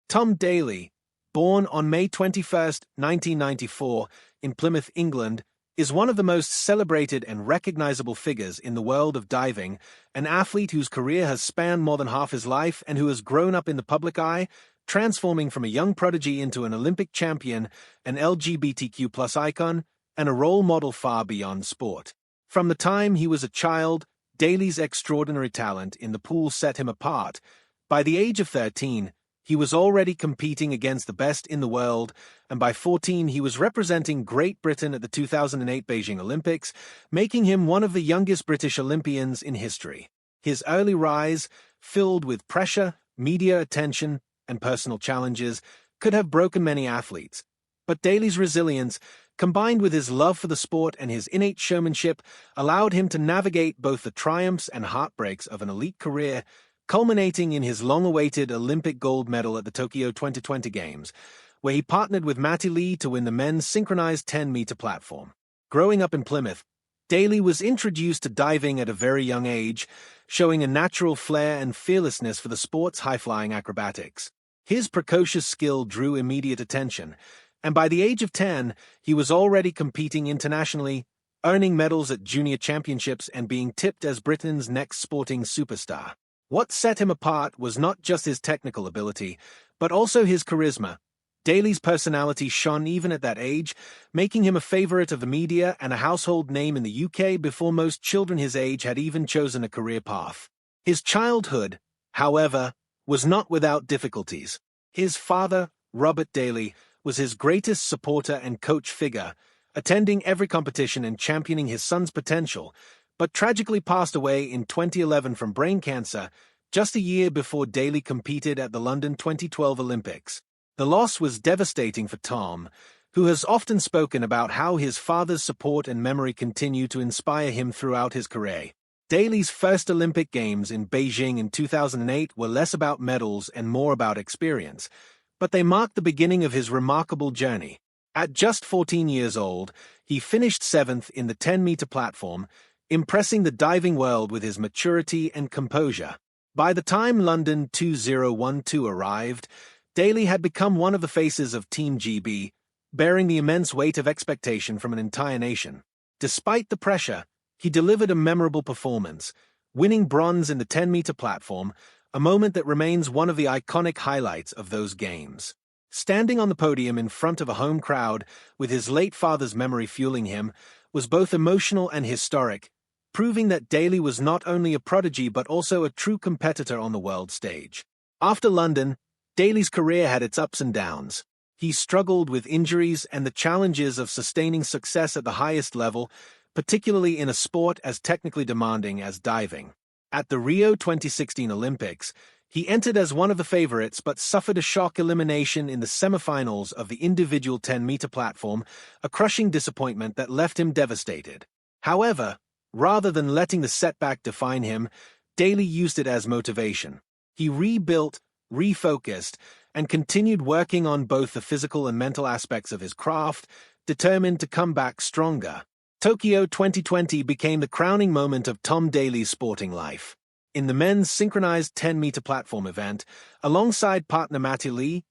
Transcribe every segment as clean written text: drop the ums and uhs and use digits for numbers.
Tom Daley, born on May 21, 1994, in Plymouth, England, is one of the most celebrated and recognizable figures in the world of diving, an athlete whose career has spanned more than half his life and who has grown up in the public eye, transforming from a young prodigy into an Olympic champion, an LGBTQ+ icon, and a role model far beyond sport. From the time he was a child, Daley's extraordinary talent in the pool set him apart. By the age of 13, he was already competing against the best in the world, and by 14 he was representing Great Britain at the 2008 Beijing Olympics, making him one of the youngest British Olympians in history. His early rise, filled with pressure, media attention, and personal challenges, could have broken many athletes. But Daley's resilience, combined with his love for the sport and his innate showmanship, allowed him to navigate both the triumphs and heartbreaks of an elite career, culminating in his long-awaited Olympic gold medal at the Tokyo 2020 Games, where he partnered with Matty Lee to win the men's synchronized 10-meter platform. Growing up in Plymouth, Daley was introduced to diving at a very young age, showing a natural flair and fearlessness for the sport's high-flying acrobatics. His precocious skill drew immediate attention, and by the age of 10, he was already competing internationally, earning medals at junior championships and being tipped as Britain's next sporting superstar. What set him apart was not just his technical ability, but also his charisma. Daley's personality shone even at that age, making him a favorite of the media and a household name in the UK before most children his age had even chosen a career path. His childhood, however, was not without difficulties. His father, Robert Daley, was his greatest supporter and coach figure, attending every competition and championing his son's potential, but tragically passed away in 2011 from brain cancer, just a year before Daley competed at the London 2012 Olympics. The loss was devastating for Tom, who has often spoken about how his father's support and memory continue to inspire him throughout his career. Daley's first Olympic Games in Beijing in 2008 were less about medals and more about experience, but they marked the beginning of his remarkable journey. At just 14 years old, he finished 7th in the 10-meter platform, impressing the diving world with his maturity and composure. By the time London 2012 arrived, Daley had become one of the faces of Team GB, bearing the immense weight of expectation from an entire nation. Despite the pressure, he delivered a memorable performance, winning bronze in the 10-meter platform, a moment that remains one of the iconic highlights of those games. Standing on the podium in front of a home crowd, with his late father's memory fueling him, was both emotional and historic, proving that Daley was not only a prodigy but also a true competitor on the world stage. After London, Daley's career had its ups and downs. He struggled with injuries and the challenges of sustaining success at the highest level, particularly in a sport as technically demanding as diving. At the Rio 2016 Olympics, he entered as one of the favorites but suffered a shock elimination in the semifinals of the individual 10-meter platform, a crushing disappointment that left him devastated. However, rather than letting the setback define him, Daley used it as motivation. He rebuilt, refocused, and continued working on both the physical and mental aspects of his craft, determined to come back stronger. Tokyo 2020 became the crowning moment of Tom Daley's sporting life. In the men's synchronized 10-meter platform event, alongside partner Matty Lee,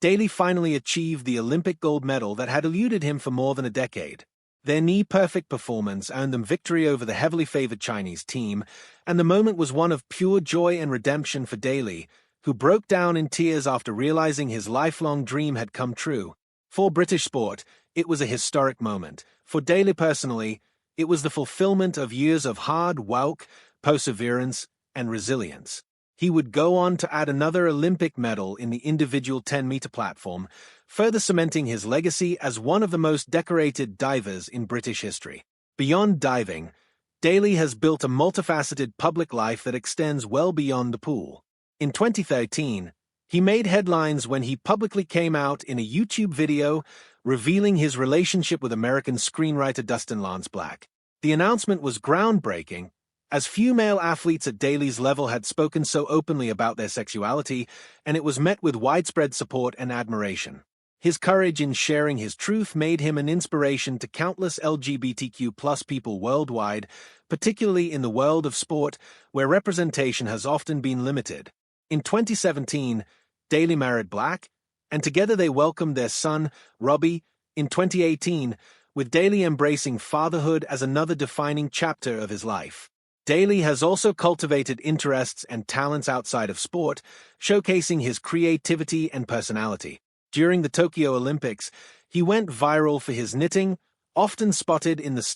Daley finally achieved the Olympic gold medal that had eluded him for more than a decade. Their knee-perfect performance earned them victory over the heavily favored Chinese team, and the moment was one of pure joy and redemption for Daley, who broke down in tears after realizing his lifelong dream had come true. For British sport, it was a historic moment. For Daley personally, it was the fulfillment of years of hard work, perseverance, and resilience. He would go on to add another Olympic medal in the individual 10-meter platform, further cementing his legacy as one of the most decorated divers in British history. Beyond diving, Daley has built a multifaceted public life that extends well beyond the pool. In 2013, he made headlines when he publicly came out in a YouTube video revealing his relationship with American screenwriter Dustin Lance Black. The announcement was groundbreaking, as few male athletes at Daley's level had spoken so openly about their sexuality, and it was met with widespread support and admiration. His courage in sharing his truth made him an inspiration to countless LGBTQ+ people worldwide, particularly in the world of sport, where representation has often been limited. In 2017, Daley married Black, and together they welcomed their son, Robbie, in 2018, with Daley embracing fatherhood as another defining chapter of his life. Daley has also cultivated interests and talents outside of sport, showcasing his creativity and personality. During the Tokyo Olympics, he went viral for his knitting, often spotted in the